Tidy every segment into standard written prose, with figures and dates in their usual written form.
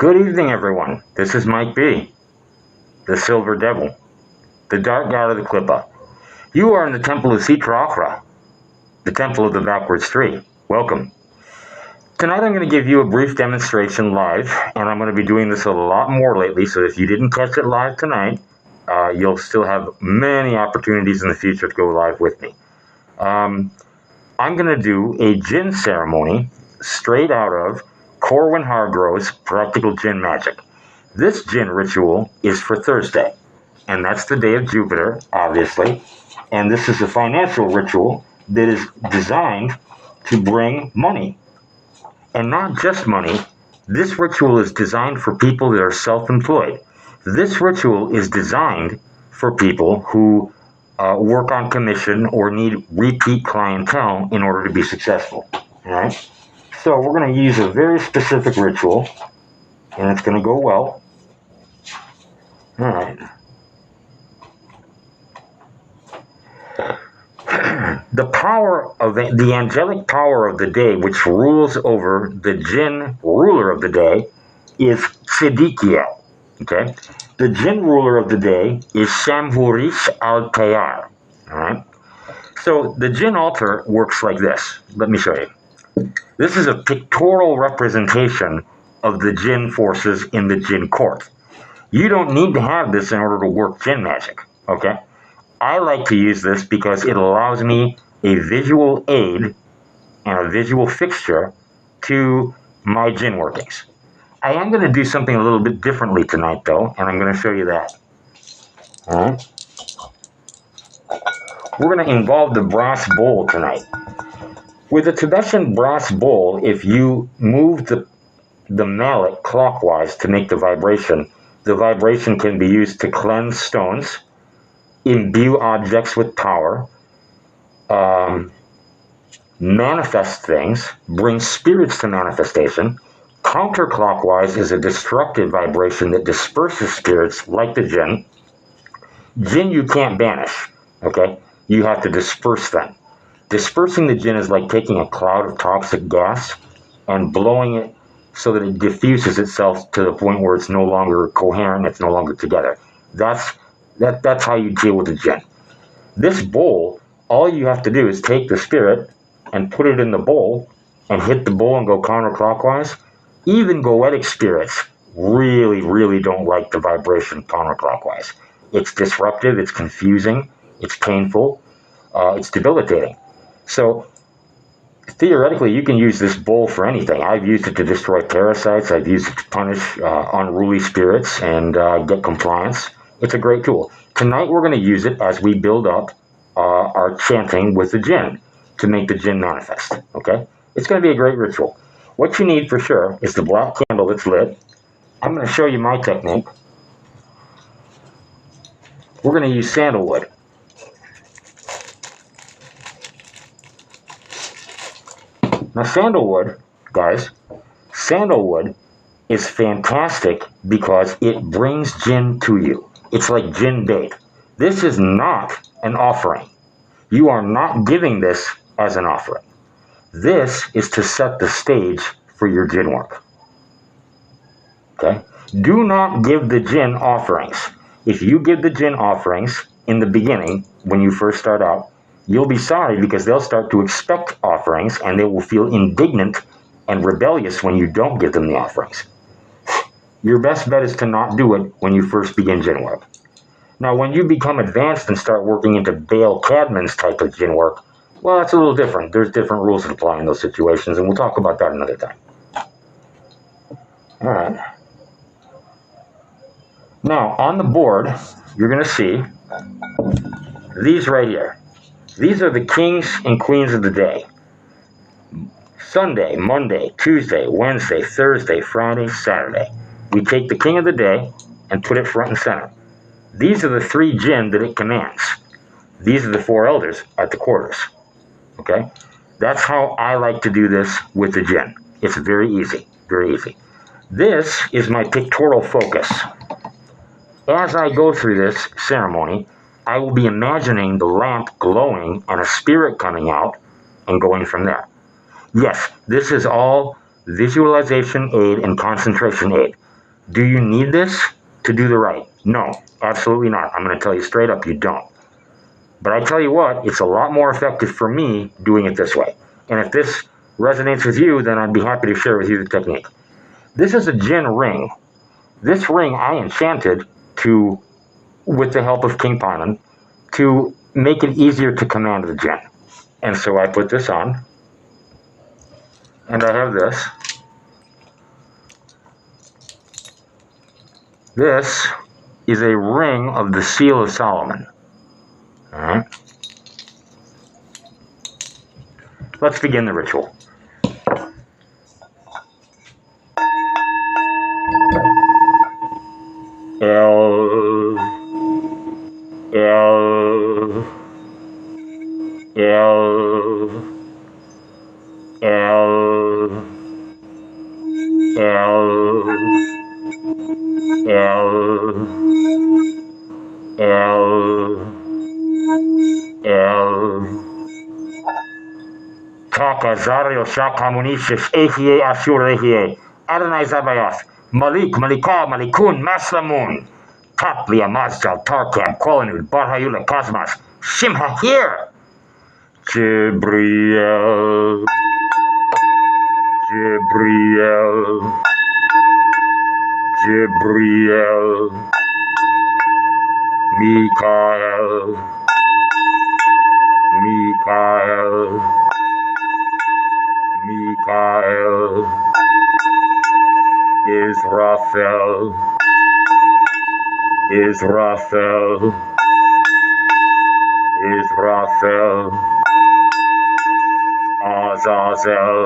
Good evening, everyone. This is Mike B, the Silver Devil, the Dark God of the Klippa. You are in the Temple of Sitra Achra, the Temple of the Backwards Three. Welcome. Tonight I'm going to give you a brief demonstration live, and I'm going to be doing this a lot more lately, so if you didn't catch it live tonight, you'll still have many opportunities in the future to go live with me. I'm going to do a Jinn ceremony straight out of Corwin Hargrove's Practical Jinn Magic. This Jinn ritual is for Thursday, and that's the day of Jupiter, obviously, and this is a financial ritual that is designed to bring money. And not just money, this ritual is designed for people that are self-employed. This ritual is designed for people who work on commission or need repeat clientele in order to be successful. All right? So we're going to use a very specific ritual, and it's going to go well. All right. The power of the angelic power of the day, which rules over the Jinn ruler of the day, is Tzedikiel. Okay? The Jinn ruler of the day is Shamhurish al-Tayar. All right? So the Jinn altar works like this. Let me show you. This is a pictorial representation of the Jinn forces in the Jinn court. You don't need to have this in order to work Jinn magic, okay? I like to use this because it allows me a visual aid and a visual fixture to my Jinn workings. I am going to do something a little bit differently tonight, though, and I'm going to show you that. All right? We're going to involve the brass bowl tonight. With a Tibetan brass bowl, if you move the mallet clockwise to make the vibration can be used to cleanse stones, imbue objects with power, manifest things, bring spirits to manifestation. Counterclockwise is a destructive vibration that disperses spirits like the Jinn. Jinn you can't banish, okay? You have to disperse them. Dispersing the Jinn is like taking a cloud of toxic gas and blowing it so that it diffuses itself to the point where it's no longer coherent, it's no longer together. That's how you deal with the Jinn. This bowl, all you have to do is take the spirit and put it in the bowl and hit the bowl and go counterclockwise. Even goetic spirits really, really don't like the vibration counterclockwise. It's disruptive, it's confusing, it's painful, it's debilitating. So theoretically, you can use this bowl for anything. I've used it to destroy parasites. I've used it to punish unruly spirits and get compliance. It's a great tool. Tonight, we're going to use it as we build up our chanting with the Jinn to make the Jinn manifest. Okay? It's going to be a great ritual. What you need for sure is the black candle that's lit. I'm going to show you my technique. We're going to use sandalwood. Now, sandalwood, guys, sandalwood is fantastic because it brings Jinn to you. It's like Jinn bait. This is not an offering. You are not giving this as an offering. This is to set the stage for your Jinn work. Okay? Do not give the Jinn offerings. If you give the Jinn offerings in the beginning, when you first start out, you'll be sorry because they'll start to expect offerings and they will feel indignant and rebellious when you don't give them the offerings. Your best bet is to not do it when you first begin Jinn work. Now, when you become advanced and start working into Baal Cadman's type of Jinn work, well, that's a little different. There's different rules that apply in those situations, and we'll talk about that another time. All right. Now, on the board, you're going to see these right here. These are the kings and queens of the day. Sunday, Monday, Tuesday, Wednesday, Thursday, Friday, Saturday. We take the king of the day and put it front and center. These are the three Jinn that it commands. These are the four elders at the quarters. Okay? That's how I like to do this with the Jinn. It's very easy, very easy. This is my pictorial focus. As I go through this ceremony, I will be imagining the lamp glowing and a spirit coming out and going from there. Yes, this is all visualization aid and concentration aid. Do you need this to do the right? No, absolutely not. I'm going to tell you straight up, you don't. But I tell you what, it's a lot more effective for me doing it this way. And if this resonates with you, then I'd be happy to share with you the technique. This is a Jinn ring. This ring I enchanted to, with the help of King Panan, to make it easier to command the Jinn. And so I put this on, and I have this. This is a ring of the Seal of Solomon. All right. Let's begin the ritual. El, El, El, El, El, El, Taka Zario Shakamunishis Ehie Ashur Ehie Adonai Zabayoth Malik Malika Malikun Maslamun Taplia Mazjal Tarkam Kolanud Barhayula Kosmos Shimha here Jibriel Jibriel Jibriel Mikael Mikael Mikael Israfel Israfel Israfel Azazel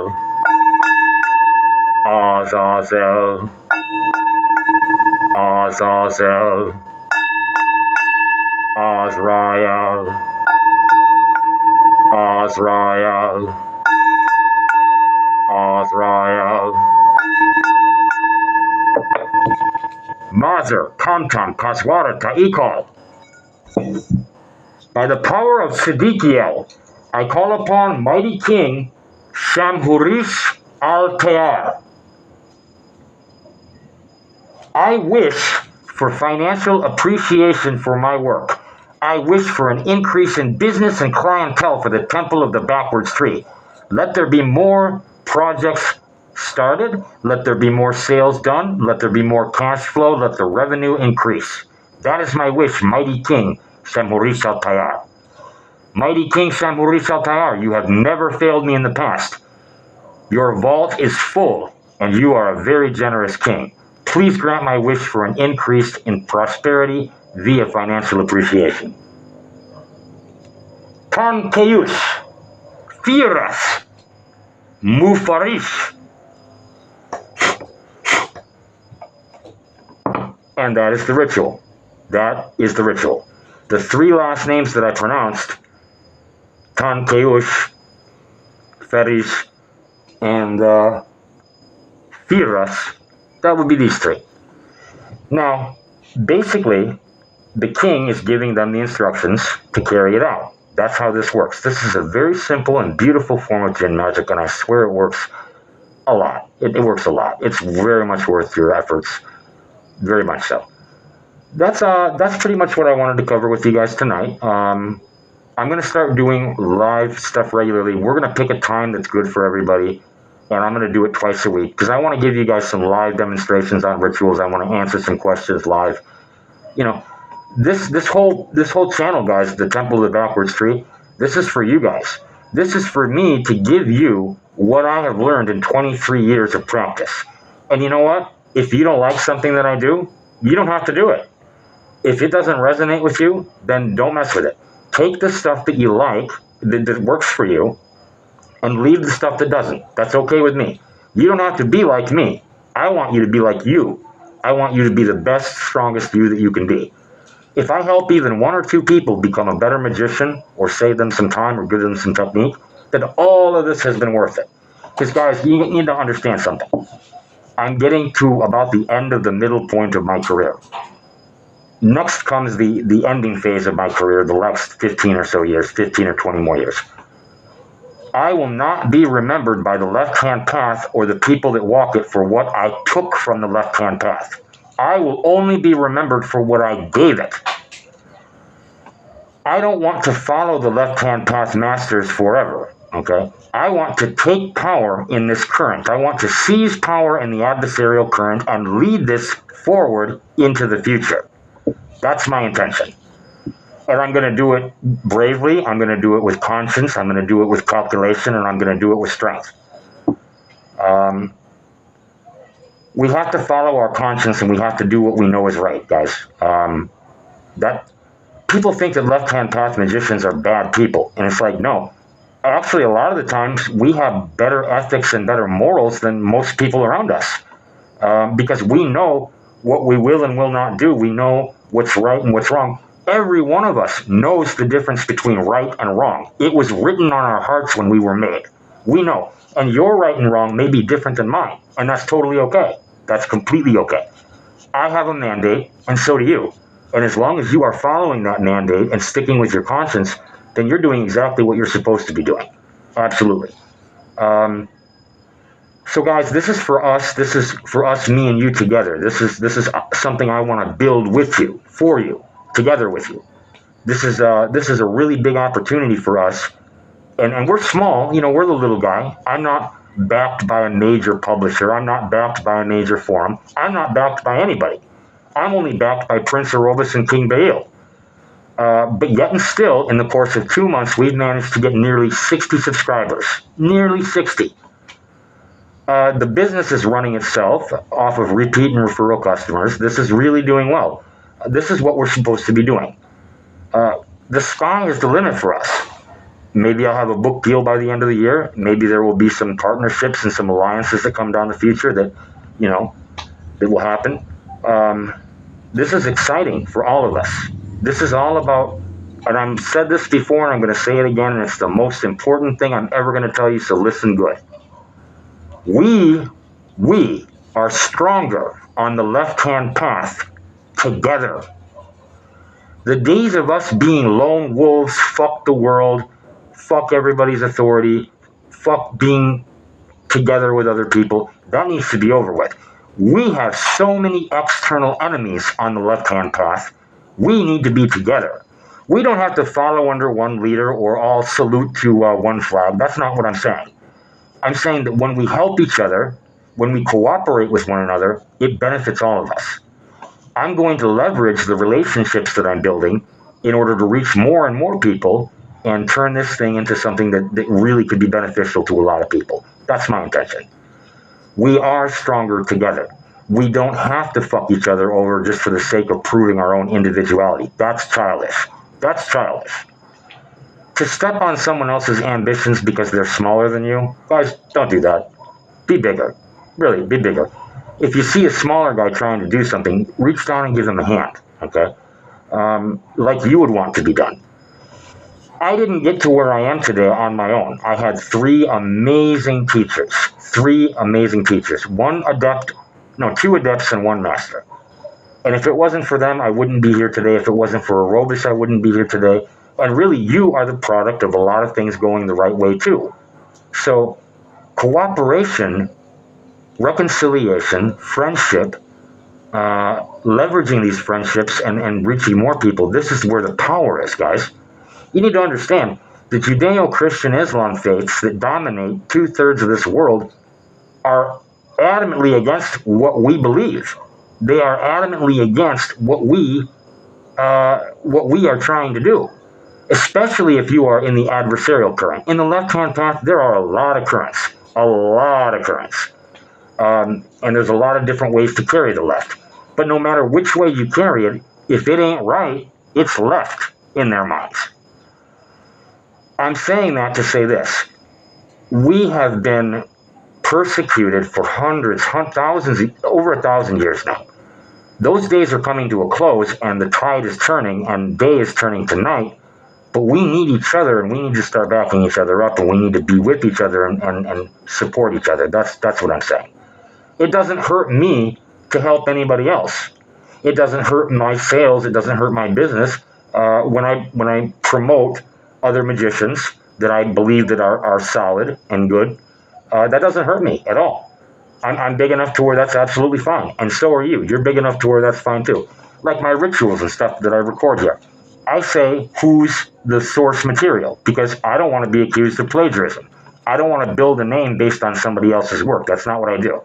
Azazel Azazel Azrael Azrael Azrael Mazer Kantan Kaswara Ta'ikal. By the power of Siddiqiel, I call upon mighty King Shamhurish al-Tayar. I wish for financial appreciation for my work. I wish for an increase in business and clientele for the Temple of the Backwards Tree. Let there be more projects started. Let there be more sales done. Let there be more cash flow. Let the revenue increase. That is my wish, mighty King Shamhurish al-Tayar. Mighty King Shamhurish al-Tayar, you have never failed me in the past. Your vault is full, and you are a very generous king. Please grant my wish for an increase in prosperity via financial appreciation. Tan Keyush, Firas, Mufarish. And that is the ritual. That is the ritual. The three last names that I pronounced, Tan Keyush, Ferish, and Firas, that would be these three. Now, basically, the king is giving them the instructions to carry it out. That's how this works. This is a very simple and beautiful form of Jinn magic, and I swear it works a lot. It works a lot. It's very much worth your efforts. Very much so. That's pretty much what I wanted to cover with you guys tonight. I'm going to start doing live stuff regularly. We're going to pick a time that's good for everybody, and I'm going to do it twice a week because I want to give you guys some live demonstrations on rituals. I want to answer some questions live. You know, this whole channel, guys, the Temple of the Backwards Tree, this is for you guys. This is for me to give you what I have learned in 23 years of practice. And you know what? If you don't like something that I do, you don't have to do it. If it doesn't resonate with you, then don't mess with it. Take the stuff that you like, that works for you, and leave the stuff that doesn't. That's okay with me. You don't have to be like me. I want you to be like you. I want you to be the best, strongest you that you can be. If I help even one or two people become a better magician, or save them some time, or give them some technique, then all of this has been worth it. Because guys, you need to understand something. I'm getting to about the end of the middle point of my career. Next comes the ending phase of my career, the next 15 or so years, 15 or 20 more years. I will not be remembered by the left-hand path or the people that walk it for what I took from the left-hand path. I will only be remembered for what I gave it. I don't want to follow the left-hand path masters forever, okay? I want to take power in this current. I want to seize power in the adversarial current and lead this forward into the future. That's my intention. And I'm going to do it bravely. I'm going to do it with conscience. I'm going to do it with calculation, and I'm going to do it with strength. We have to follow our conscience, and we have to do what we know is right, guys. That people think that left-hand path magicians are bad people, and it's like, no. Actually, a lot of the times, we have better ethics and better morals than most people around us, because we know what we will and will not do. We know what's right and what's wrong. Every one of us knows the difference between right and wrong. It was written on our hearts when we were made. We know. And your right and wrong may be different than mine, and that's totally okay. That's completely okay. I have a mandate, and so do you. And as long as you are following that mandate and sticking with your conscience, then you're doing exactly what you're supposed to be doing. Absolutely. So guys, this is for us. This is for us, me and you together. This is something I want to build with you, for you, together with you. This is a really big opportunity for us. And we're small, we're the little guy. I'm not backed by a major publisher. I'm not backed by a major forum. I'm not backed by anybody. I'm only backed by Prince Orobus and King Baal. But yet and still, in the course of 2 months, we've managed to get nearly 60 subscribers. Nearly 60. The business is running itself off of repeat and referral customers. This is really doing well. This is what we're supposed to be doing. The sky is the limit for us. Maybe I'll have a book deal by the end of the year. Maybe there will be some partnerships and some alliances that come down the future that, that will happen. This is exciting for all of us. This is all about, and I've said this before and I'm going to say it again, and it's the most important thing I'm ever going to tell you, so listen good. We are stronger on the left-hand path together. The days of us being lone wolves, fuck the world, fuck everybody's authority, fuck being together with other people, that needs to be over with. We have so many external enemies on the left-hand path. We need to be together. We don't have to follow under one leader or all salute to one flag. That's not what I'm saying. I'm saying that when we help each other, when we cooperate with one another, it benefits all of us. I'm going to leverage the relationships that I'm building in order to reach more and more people and turn this thing into something that really could be beneficial to a lot of people. That's my intention. We are stronger together. We don't have to fuck each other over just for the sake of proving our own individuality. That's childish. That's childish. To step on someone else's ambitions because they're smaller than you, guys, don't do that. Be bigger. Really, be bigger. If you see a smaller guy trying to do something, reach down and give them a hand, okay? Like you would want to be done. I didn't get to where I am today on my own. I had two amazing teachers. Two adepts and one master. And if it wasn't for them, I wouldn't be here today. If it wasn't for Orobus, I wouldn't be here today. And really, you are the product of a lot of things going the right way, too. So, cooperation, reconciliation, friendship, leveraging these friendships and reaching more people, this is where the power is, guys. You need to understand, the Judeo-Christian Islam faiths that dominate 2/3 of this world are adamantly against what we believe. They are adamantly against what we are trying to do, especially if you are in the adversarial current. In the left-hand path, there are a lot of currents. And there's a lot of different ways to carry the left. But no matter which way you carry it, if it ain't right, it's left in their minds. I'm saying that to say this. We have been persecuted for thousands, over 1,000 years now. Those days are coming to a close, and the tide is turning, and day is turning to night. But we need each other, and we need to start backing each other up, and we need to be with each other and support each other. That's what I'm saying. It doesn't hurt me to help anybody else. It doesn't hurt my sales. It doesn't hurt my business when I promote other magicians that I believe that are solid and good. That doesn't hurt me at all. I'm big enough to where that's absolutely fine. And so are you. You're big enough to where that's fine too. Like my rituals and stuff that I record here. I say who's the source material because I don't want to be accused of plagiarism. I don't want to build a name based on somebody else's work. That's not what I do.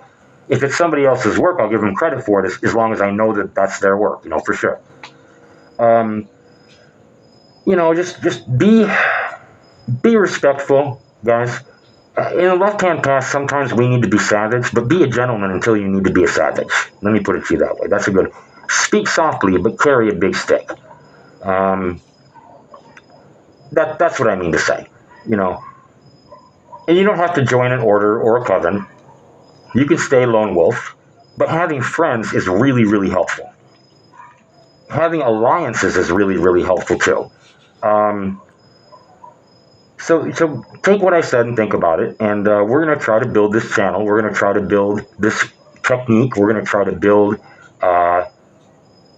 If it's somebody else's work, I'll give them credit for it as long as I know that that's their work, for sure. Just be respectful, guys. In a left-hand path, sometimes we need to be savage, but be a gentleman until you need to be a savage. Let me put it to you that way. That's a good. Speak softly, but carry a big stick. That's what I mean to say. And you don't have to join an order or a coven. You can stay lone wolf, but having friends is really, really helpful. Having alliances is really, really helpful too. So take what I said and think about it, and we're going to try to build this channel. We're going to try to build this technique. We're going to try to build. We're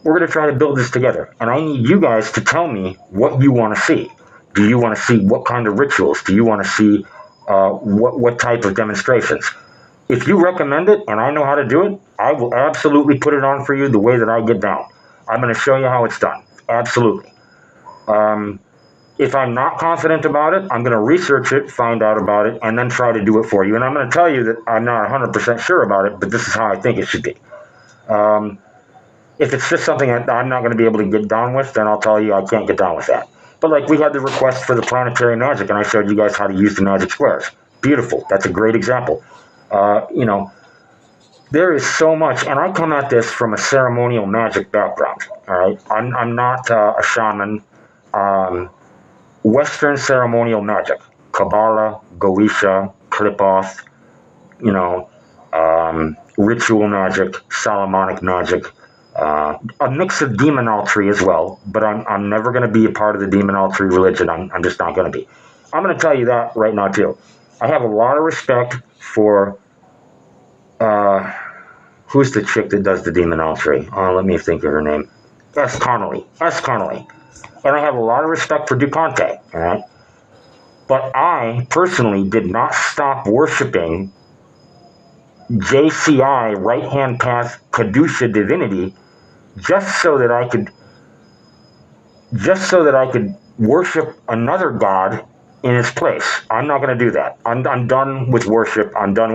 going to try to build this together, and I need you guys to tell me what you want to see. Do you want to see what kind of rituals? Do you want to see what type of demonstrations? If you recommend it and I know how to do it, I will absolutely put it on for you the way that I get down. I'm going to show you how it's done. Absolutely. If I'm not confident about it, I'm going to research it, find out about it, and then try to do it for you. And I'm going to tell you that I'm not 100% sure about it, but this is how I think it should be. If it's just something that I'm not going to be able to get down with, then I'll tell you I can't get down with that. But like we had the request for the planetary magic, and I showed you guys how to use the magic squares. Beautiful. That's a great example. There is so much, and I come at this from a ceremonial magic background. All right, I'm not a shaman. Western ceremonial magic, Kabbalah, Goetia, Klipoth, ritual magic, Solomonic magic, a mix of demonoltry as well, but I'm never going to be a part of the demonoltry religion. I'm just not going to be. I'm going to tell you that right now too. I have a lot of respect for, who's the chick that does the demonoltry? Let me think of her name. S. Connolly. And I have a lot of respect for DuConte, all right? But I personally did not stop worshiping JCI, right-hand path, Kedusha divinity, just so that I could worship another god in its place. I'm not going to do that. I'm done with worship. I'm going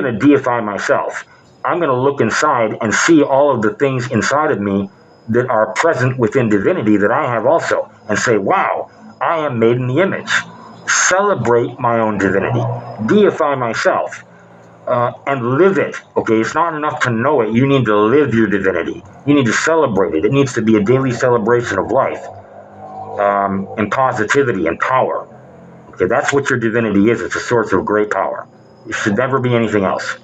to deify myself. I'm going to look inside and see all of the things inside of me that are present within divinity that I have also, and say, wow, I am made in the image. Celebrate my own divinity. Deify myself. And live it. Okay, it's not enough to know it. You need to live your divinity. You need to celebrate it. It needs to be a daily celebration of life, and positivity and power. Okay, that's what your divinity is. It's a source of great power. It should never be anything else.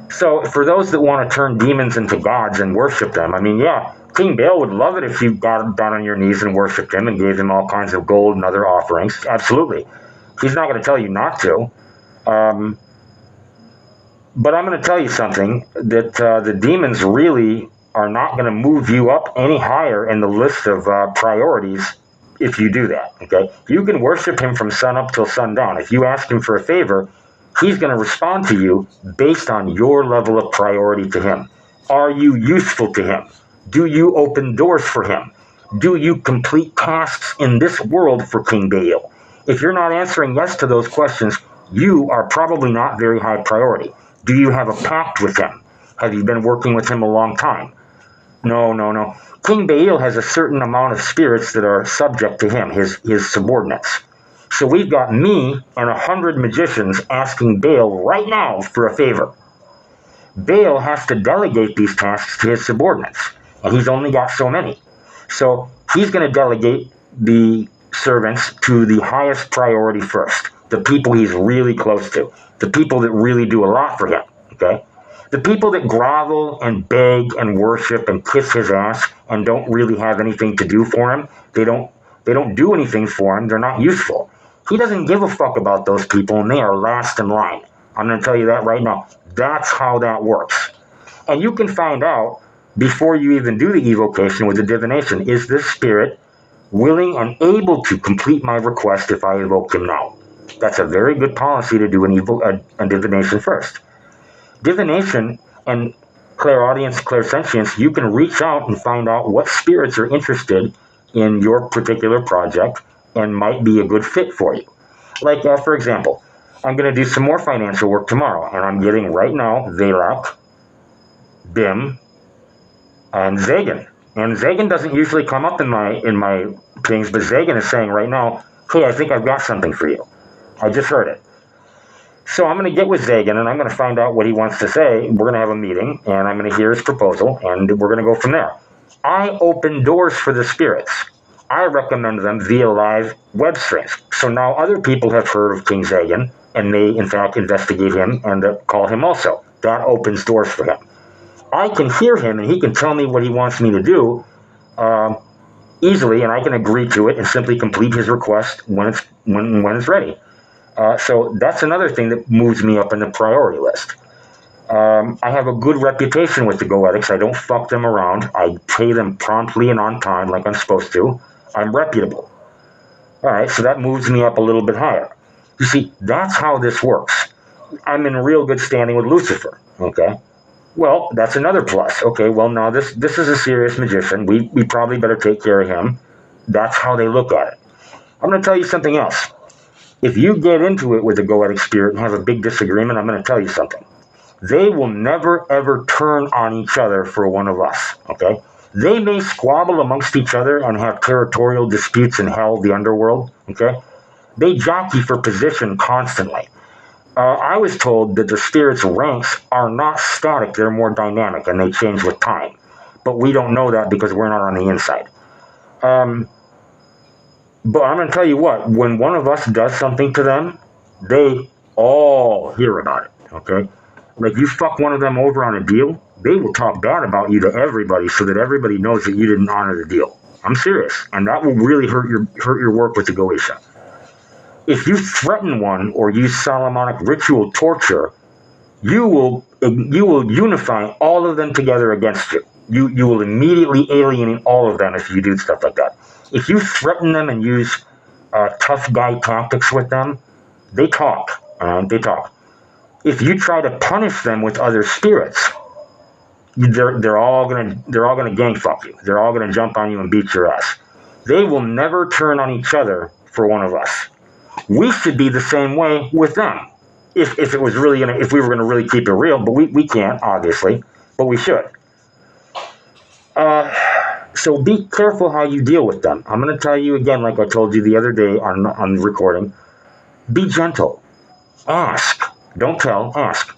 So for those that want to turn demons into gods and worship them, I mean, yeah, King Baal would love it if you got down on your knees and worshipped him and gave him all kinds of gold and other offerings. Absolutely. He's not going to tell you not to. But I'm going to tell you something, that the demons really are not going to move you up any higher in the list of priorities if you do that, okay? You can worship him from sun up till sundown. If you ask him for a favor, he's going to respond to you based on your level of priority to him. Are you useful to him? Do you open doors for him? Do you complete tasks in this world for King Baal? If you're not answering yes to those questions, you are probably not very high priority. Do you have a pact with him? Have you been working with him a long time? No. King Baal has a certain amount of spirits that are subject to him, his subordinates. So we've got me and 100 magicians asking Baal right now for a favor. Baal has to delegate these tasks to his subordinates, and he's only got so many. So he's going to delegate the servants to the highest priority first, the people he's really close to, the people that really do a lot for him, okay? The people that grovel and beg and worship and kiss his ass and don't really have anything to do for him, they don't do anything for him, they're not useful. He doesn't give a fuck about those people, and they are last in line. I'm going to tell you that right now. That's how that works. And you can find out before you even do the evocation with the divination, is this spirit willing and able to complete my request if I evoke him now? That's a very good policy to do a divination first. Divination and clairaudience, clairsentience, you can reach out and find out what spirits are interested in your particular project and might be a good fit for you. Like, for example, I'm going to do some more financial work tomorrow, and I'm getting right now Velak, Bim, and Zagan. And Zagan doesn't usually come up in my things, but Zagan is saying right now, hey, I think I've got something for you. I just heard it. So I'm going to get with Zagan, and I'm going to find out what he wants to say. We're going to have a meeting, and I'm going to hear his proposal, and we're going to go from there. I open doors for the spirits. I recommend them via live web streams. So now other people have heard of King Zagan, and may, in fact, investigate him and call him also. That opens doors for him. I can hear him, and he can tell me what he wants me to do easily, and I can agree to it and simply complete his request when it's ready. So that's another thing that moves me up in the priority list. I have a good reputation with the Goetics. I don't fuck them around. I pay them promptly and on time like I'm supposed to. I'm reputable. All right, so that moves me up a little bit higher. You see, that's how this works. I'm in real good standing with Lucifer, okay? Well, that's another plus. Okay, well, now this is a serious magician. We probably better take care of him. That's how they look at it. I'm going to tell you something else. If you get into it with the Goetic spirit and have a big disagreement, I'm going to tell you something. They will never, ever turn on each other for one of us, okay? They may squabble amongst each other and have territorial disputes in hell, the underworld, okay? They jockey for position constantly. I was told that the spirits' ranks are not static, they're more dynamic, and they change with time. But we don't know that because we're not on the inside. But I'm going to tell you what, when one of us does something to them, they all hear about it, okay? Like, you fuck one of them over on a deal, they will talk bad about you to everybody so that everybody knows that you didn't honor the deal. I'm serious. And that will really hurt your work with the Goetia. If you threaten one or use Solomonic ritual torture, you will unify all of them together against you. You will immediately alienate all of them if you do stuff like that. If you threaten them and use tough guy tactics with them, they talk. They talk. If you try to punish them with other spirits, they're all gonna gang fuck you. They're all gonna jump on you and beat your ass. They will never turn on each other for one of us. We should be the same way with them. If it was really if we were gonna really keep it real, but we can't, obviously, but we should. So be careful how you deal with them. I'm gonna tell you again, like I told you the other day on the recording. Be gentle. Ask. Don't tell. Ask.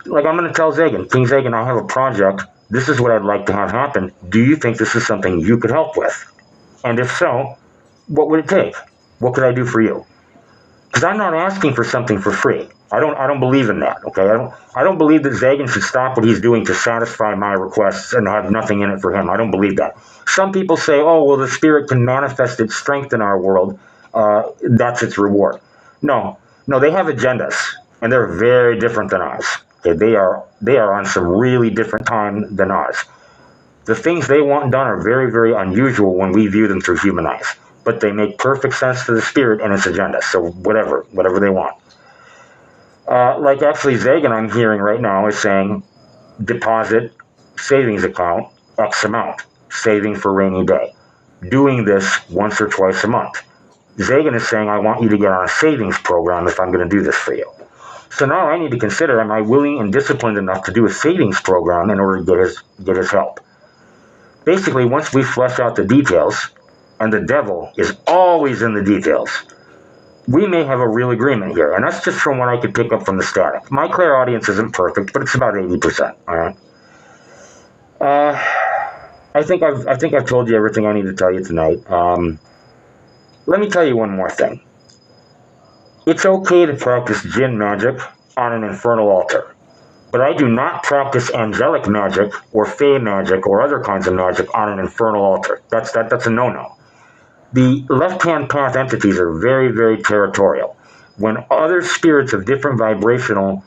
Like, I'm gonna tell Zagan, King Zagan, I have a project. This is what I'd like to have happen. Do you think this is something you could help with? And if so, what would it take? What could I do for you? Because I'm not asking for something for free. I don't believe in that, okay? I don't believe that Zagan should stop what he's doing to satisfy my requests and have nothing in it for him. I don't believe that. Some people say, oh, well, the spirit can manifest its strength in our world. That's its reward. No, they have agendas, and they're very different than ours. Okay? They are on some really different time than ours. The things they want done are very, very unusual when we view them through human eyes. But they make perfect sense to the spirit and its agenda. So whatever they want. Like actually Zagan, I'm hearing right now, is saying deposit savings account X amount, saving for rainy day. Doing this once or twice a month. Zagan is saying, I want you to get on a savings program if I'm going to do this for you. So now I need to consider, am I willing and disciplined enough to do a savings program in order to get his help? Basically, once we flesh out the details, and the devil is always in the details, we may have a real agreement here. And that's just from what I could pick up from the static. My clairaudience isn't perfect, but it's about 80%. All right. I think I've told you everything I need to tell you tonight. Let me tell you one more thing. It's okay to practice jinn magic on an infernal altar. But I do not practice angelic magic or fey magic or other kinds of magic on an infernal altar. That's a no-no. The left-hand path entities are very, very territorial. When other spirits of different vibrational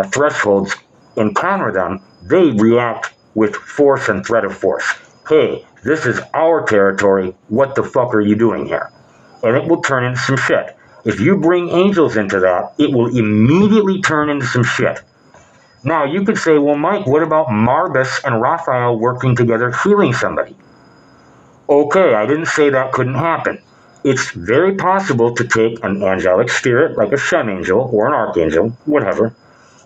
thresholds encounter them, they react with force and threat of force. Hey, this is our territory. What the fuck are you doing here? And it will turn into some shit. If you bring angels into that, it will immediately turn into some shit. Now, you could say, well, Mike, what about Marbus and Raphael working together healing somebody? Okay, I didn't say that couldn't happen. It's very possible to take an angelic spirit, like a Shem angel or an archangel, whatever,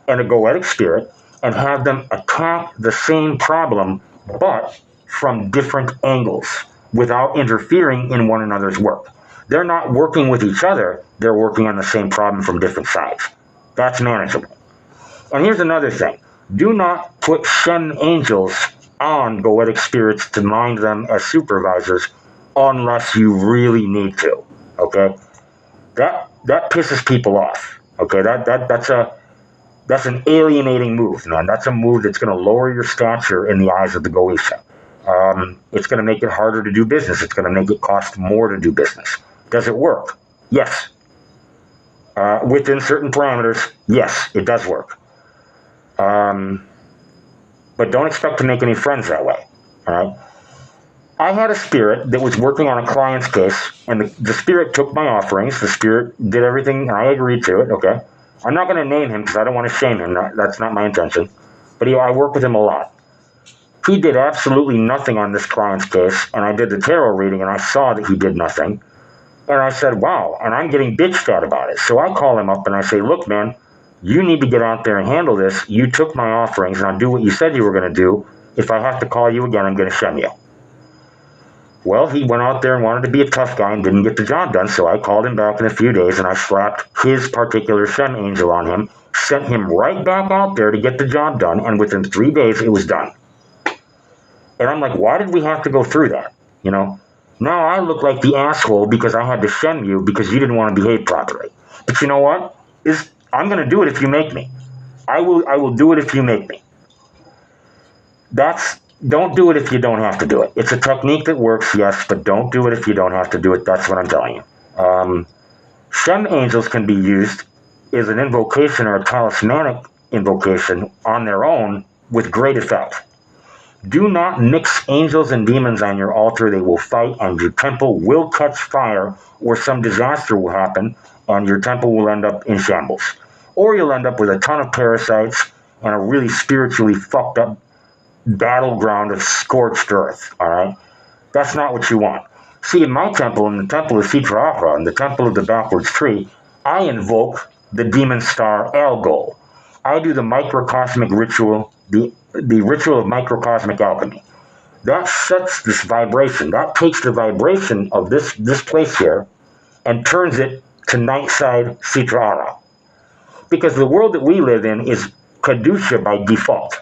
and a goetic spirit, and have them attack the same problem, but from different angles, without interfering in one another's work. They're not working with each other, they're working on the same problem from different sides. That's manageable. And here's another thing. Do not put Shem angels on goetic spirits to mind them as supervisors unless you really need to. Okay? That pisses people off. Okay, that's an alienating move, man. That's a move that's going to lower your stature in the eyes of the Goetia. It's going to make it harder to do business. It's going to make it cost more to do business. Does it work? Yes. Within certain parameters, yes, it does work. But don't expect to make any friends that way. All right. I had a spirit that was working on a client's case, and the spirit took my offerings. The spirit did everything, and I agreed to it. Okay. I'm not going to name him because I don't want to shame him. That's not my intention. But I work with him a lot. He did absolutely nothing on this client's case, and I did the tarot reading, and I saw that he did nothing. And I said, wow, and I'm getting bitched at about it. So I call him up and I say, look, man, you need to get out there and handle this. You took my offerings, and I'll do what you said you were going to do. If I have to call you again, I'm going to shem you. Well, he went out there and wanted to be a tough guy and didn't get the job done, so I called him back in a few days, and I slapped his particular Shem angel on him, sent him right back out there to get the job done, and within 3 days, it was done. And I'm like, why did we have to go through that? You know? Now I look like the asshole because I had to Shem you because you didn't want to behave properly. But you know what? I'm going to do it if you make me. I will do it if you make me. Don't do it if you don't have to do it. It's a technique that works, yes, but don't do it if you don't have to do it. That's what I'm telling you. Shem angels can be used as an invocation or a talismanic invocation on their own with great effect. Do not mix angels and demons on your altar. They will fight, and your temple will catch fire, or some disaster will happen, and your temple will end up in shambles. Or you'll end up with a ton of parasites and a really spiritually fucked up battleground of scorched earth, all right? That's not what you want. See, in my temple, in the temple of Sitra, in the temple of the backwards tree, I invoke the demon star Algol. I do the microcosmic ritual, the ritual of microcosmic alchemy. That sets this vibration. That takes the vibration of this place here and turns it to night side Sitra. Because the world that we live in is Kedusha by default.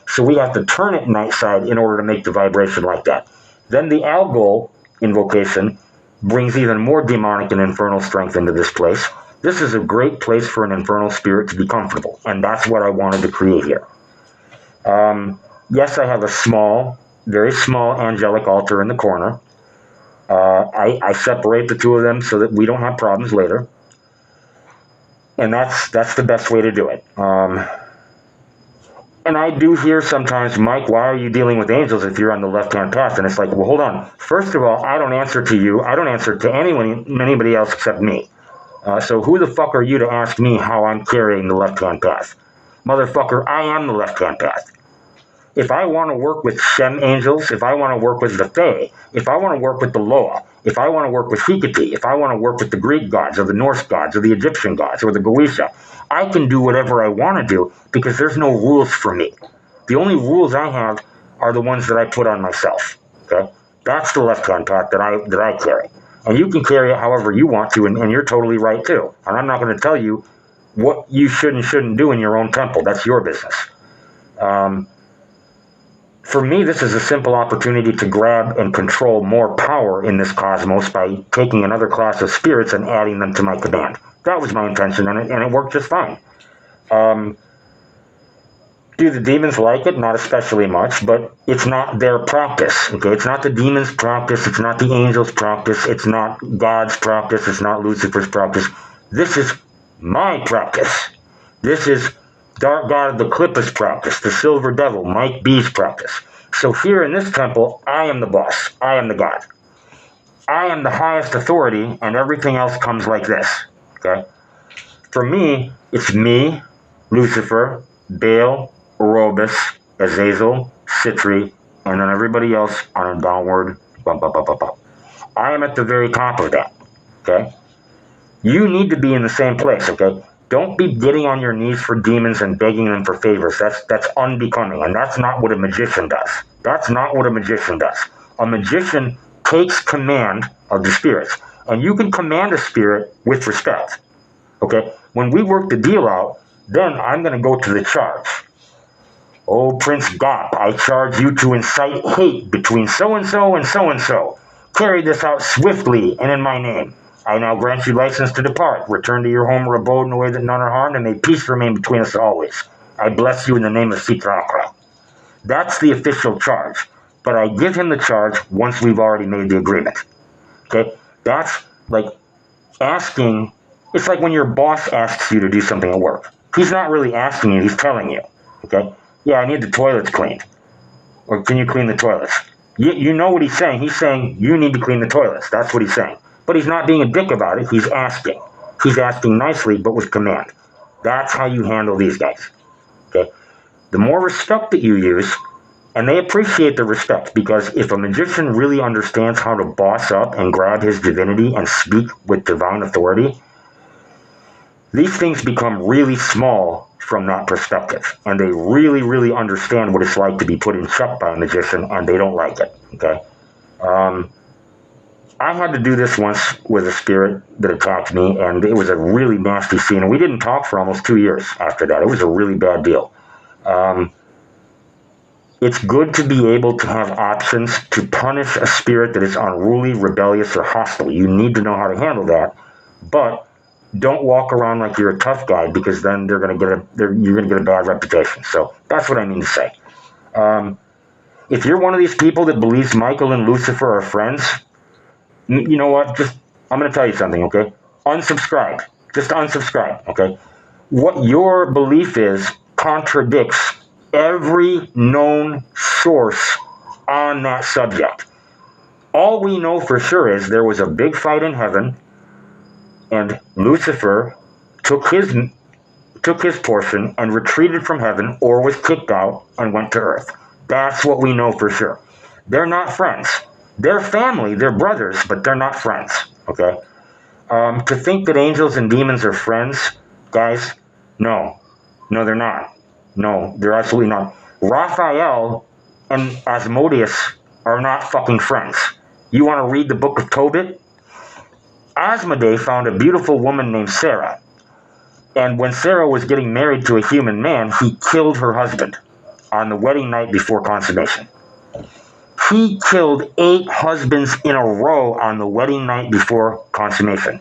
So we have to turn it night side in order to make the vibration like that. Then the Algol invocation brings even more demonic and infernal strength into this place. This is a great place for an infernal spirit to be comfortable, and that's what I wanted to create here. Yes, I have a small, very small angelic altar in the corner. I separate the two of them so that we don't have problems later. And that's the best way to do it. And I do hear sometimes, Mike, why are you dealing with angels if you're on the left-hand path? And it's like, well, hold on. First of all, I don't answer to you. I don't answer to anybody else except me. So who the fuck are you to ask me how I'm carrying the left-hand path? Motherfucker, I am the left-hand path. If I want to work with Shem angels, if I want to work with the Fae, if I want to work with the Loa, if I want to work with Hecate, if I want to work with the Greek gods or the Norse gods or the Egyptian gods or the Goetia, I can do whatever I want to do because there's no rules for me. The only rules I have are the ones that I put on myself. Okay? That's the left-hand path that I carry. And you can carry it however you want to, and you're totally right too. And I'm not going to tell you what you should and shouldn't do in your own temple. That's your business. For me, this is a simple opportunity to grab and control more power in this cosmos by taking another class of spirits and adding them to my command. That was my intention, and it worked just fine. Do the demons like it? Not especially much, but it's not their practice. Okay, it's not the demons' practice. It's not the angels' practice. It's not God's practice. It's not Lucifer's practice. This is my practice. This is Dark God of the Clippus practice, the Silver Devil, Mike B's practice. So here in this temple, I am the boss. I am the God. I am the highest authority, and everything else comes like this. Okay? For me, it's me, Lucifer, Baal, Orobus, Azazel, Sitri, and then everybody else on a downward bump, bump, bump, bump, bump. I am at the very top of that. Okay? You need to be in the same place, okay? Don't be getting on your knees for demons and begging them for favors. That's unbecoming, and that's not what a magician does. That's not what a magician does. A magician takes command of the spirits, and you can command a spirit with respect. Okay? When we work the deal out, then I'm going to go to the charge. Oh, Prince Gop, I charge you to incite hate between so-and-so and so-and-so. Carry this out swiftly and in my name. I now grant you license to depart. Return to your home or abode in a way that none are harmed, and may peace remain between us always. I bless you in the name of Sitrakra. That's the official charge. But I give him the charge once we've already made the agreement. Okay? That's like asking. It's like when your boss asks you to do something at work. He's not really asking you, he's telling you. Okay? Yeah, I need the toilets cleaned. Or can you clean the toilets? You know what he's saying. He's saying you need to clean the toilets. That's what he's saying. But he's not being a dick about it. He's asking. He's asking nicely, but with command. That's how you handle these guys. Okay? The more respect that you use, and they appreciate the respect, because if a magician really understands how to boss up and grab his divinity and speak with divine authority, these things become really small from that perspective. And they really, really understand what it's like to be put in check by a magician, and they don't like it. Okay? I had to do this once with a spirit that attacked me, and it was a really nasty scene. And we didn't talk for almost 2 years after that. It was a really bad deal. It's good to be able to have options to punish a spirit that is unruly, rebellious, or hostile. You need to know how to handle that, but don't walk around like you're a tough guy, because then you're going to get a bad reputation. So that's what I mean to say. If you're one of these people that believes Michael and Lucifer are friends, you know what? I'm going to tell you something, okay? Unsubscribe. Just unsubscribe, okay? What your belief is contradicts every known source on that subject. All we know for sure is there was a big fight in heaven, and Lucifer took his portion and retreated from heaven, or was kicked out and went to earth. That's what we know for sure. They're not friends. They're family, they're brothers, but they're not friends, okay? To think that angels and demons are friends, guys, no, they're not. No, they're absolutely not. Raphael and Asmodeus are not fucking friends. You want to read the book of Tobit? Asmodee found a beautiful woman named Sarah. And when Sarah was getting married to a human man, he killed her husband on the wedding night before consummation. He killed 8 husbands in a row on the wedding night before consummation.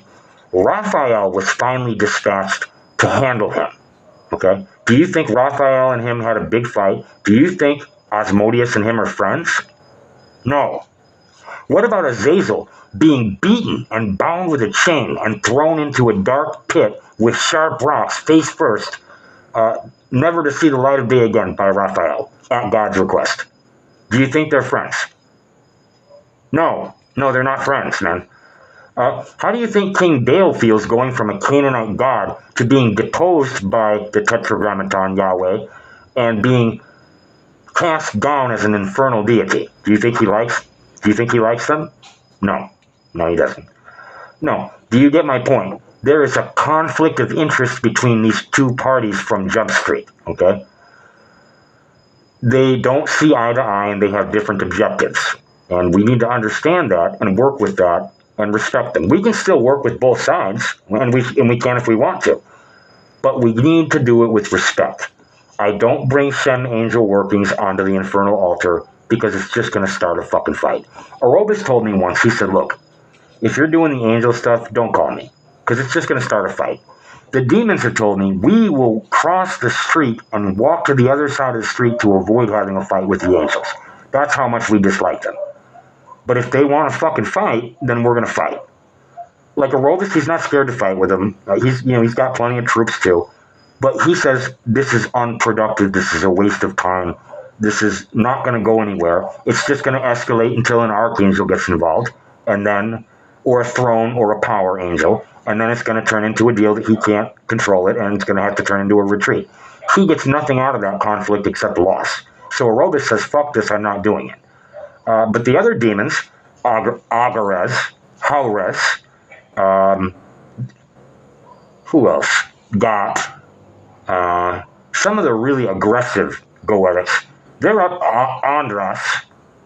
Raphael was finally dispatched to handle him. Okay? Do you think Raphael and him had a big fight? Do you think Asmodeus and him are friends? No. What about Azazel being beaten and bound with a chain and thrown into a dark pit with sharp rocks face first, never to see the light of day again by Raphael at God's request? Do you think they're friends? No, they're not friends, man. How do you think King Baal feels going from a Canaanite god to being deposed by the Tetragrammaton Yahweh and being cast down as an infernal deity? Do you think he likes them? No, he doesn't. No. Do you get my point? There is a conflict of interest between these two parties from Jump Street, okay? They don't see eye to eye, and they have different objectives. And we need to understand that and work with that and respect them. We can still work with both sides, and we can if we want to. But we need to do it with respect. I don't bring Shem angel workings onto the infernal altar, because it's just going to start a fucking fight. Orobus told me once, he said, look, if you're doing the angel stuff, don't call me, because it's just going to start a fight. The demons have told me we will cross the street and walk to the other side of the street to avoid having a fight with the angels. That's how much we dislike them. But if they want to fucking fight, then we're going to fight. Like Orobus, he's not scared to fight with them. He's got plenty of troops too. But he says this is unproductive. This is a waste of time. This is not going to go anywhere. It's just going to escalate until an archangel gets involved, and then, or a throne or a power angel, and then it's going to turn into a deal that he can't control it, and it's going to have to turn into a retreat. he gets nothing out of that conflict except loss. So Aurobus says, fuck this, I'm not doing it. But the other demons, Agares, Haures, who else? Got some of the really aggressive goetics. They're up. Andras,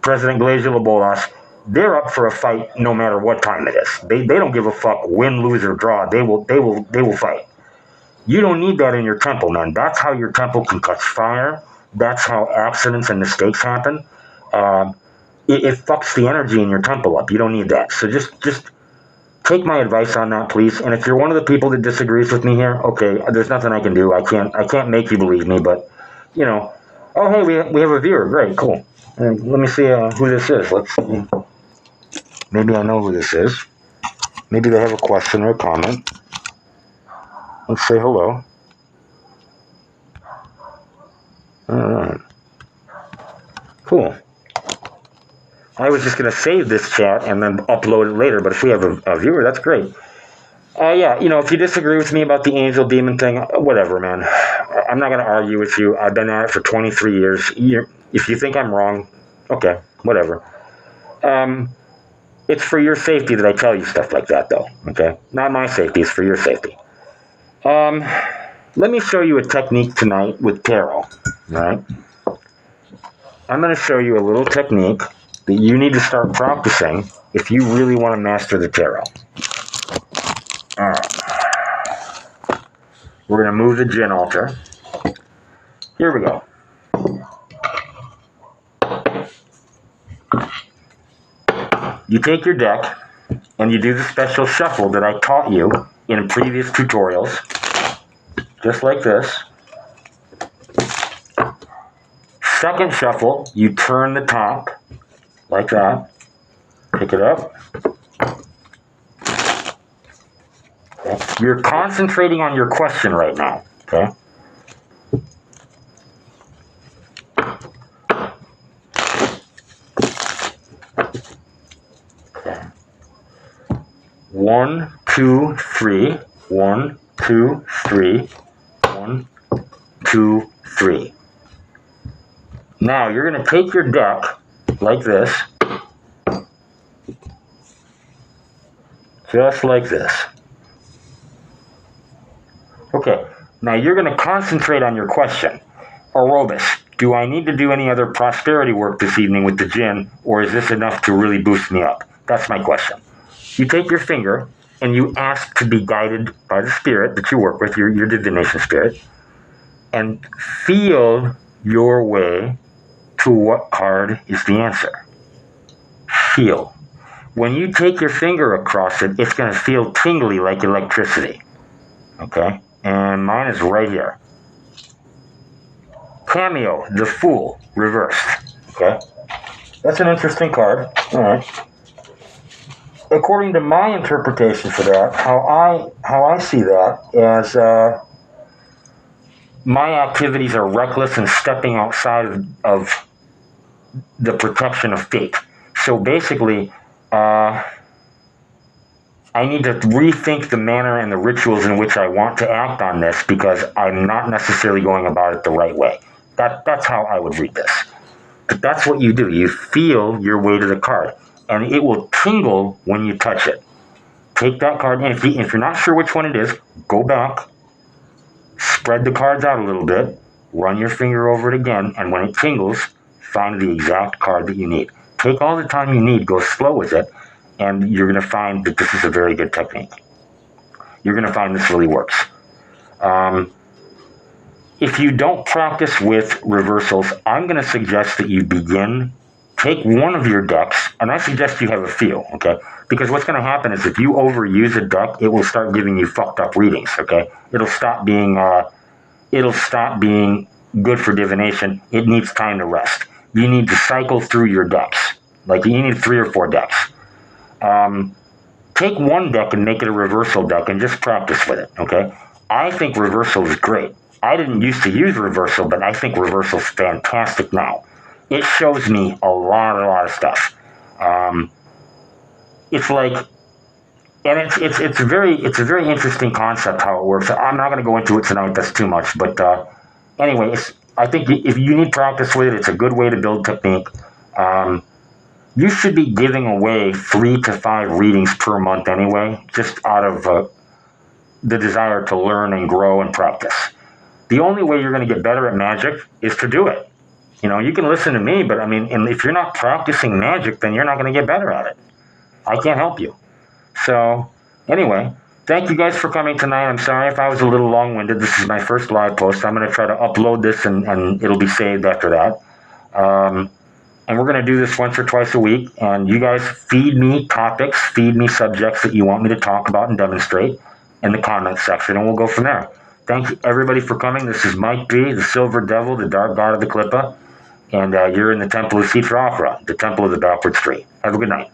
President Glacial Bolas, they're up for a fight no matter what time it is. They don't give a fuck, win, lose, or draw. They will fight. You don't need that in your temple, man. That's how your temple can catch fire. That's how accidents and mistakes happen. It fucks the energy in your temple up. You don't need that. So just take my advice on that, please. And if you're one of the people that disagrees with me here, okay, there's nothing I can do. I can't make you believe me, but you know. Oh, hey, we have a viewer. Great, cool. Let me see who this is. Let's see. Maybe I know who this is. Maybe they have a question or a comment. Let's say hello. All right. Cool. I was just going to save this chat and then upload it later, but if we have a viewer, that's great. Yeah, if you disagree with me about the angel demon thing, whatever, man. I'm not going to argue with you. I've been at it for 23 years. If you think I'm wrong, okay, whatever. It's for your safety that I tell you stuff like that, though, okay? Not my safety, it's for your safety. Let me show you a technique tonight with tarot, all right? I'm going to show you a little technique that you need to start practicing if you really want to master the tarot. All right. We're going to move the gin altar. Here we go. You take your deck and you do the special shuffle that I taught you in previous tutorials, just like this. Second shuffle, you turn the top like that. Pick it up. Okay. You're concentrating on your question right now, okay? Okay. 1, 2, 3. 1, 2, 3. 1, 2, 3. Now you're going to take your deck like this. Just like this. Okay, now you're going to concentrate on your question. Aurobus, do I need to do any other prosperity work this evening with the gin, or is this enough to really boost me up? That's my question. You take your finger and you ask to be guided by the spirit that you work with, your divination spirit, and feel your way to what card is the answer. Feel. When you take your finger across it, it's going to feel tingly like electricity. Okay? And mine is right here. Cameo, the Fool, reversed. Okay? That's an interesting card. All right. According to my interpretation for that, how I see that as my activities are reckless and stepping outside of the protection of fate. So basically, I need to rethink the manner and the rituals in which I want to act on this because I'm not necessarily going about it the right way. That's how I would read this. But that's what you do. You feel your way to the card, and it will tingle when you touch it. Take that card, and if you're not sure which one it is, go back, spread the cards out a little bit, run your finger over it again, and when it tingles, find the exact card that you need. Take all the time you need, go slow with it, and you're going to find that this is a very good technique. You're going to find this really works. If you don't practice with reversals, I'm going to suggest that you take one of your decks, and I suggest you have a few, okay? Because what's going to happen is if you overuse a deck, it will start giving you fucked up readings, okay? It'll stop being good for divination. It needs time to rest. You need to cycle through your decks. Like you need 3 or 4 decks. Take one deck and make it a reversal deck and just practice with it, okay? I think reversal is great. I didn't used to use reversal, but I think reversal is fantastic now. It shows me a lot of stuff. It's like, and it's a very interesting concept how it works. I'm not going to go into it tonight. That's too much. But anyway, I think if you need practice with it, it's a good way to build technique. You should be giving away 3 to 5 readings per month anyway, just out of the desire to learn and grow and practice. The only way you're going to get better at magic is to do it. You can listen to me, but I mean, if you're not practicing magic, then you're not going to get better at it. I can't help you. So, anyway, thank you guys for coming tonight. I'm sorry if I was a little long-winded. This is my first live post. I'm going to try to upload this, and it'll be saved after that. And we're going to do this once or twice a week. And you guys feed me topics, feed me subjects that you want me to talk about and demonstrate in the comments section, and we'll go from there. Thank you, everybody, for coming. This is Mike B., the Silver Devil, the Dark God of the Klippa. And you're in the Temple of Sitra Ahra, the Temple of the Backwards Tree. Have a good night.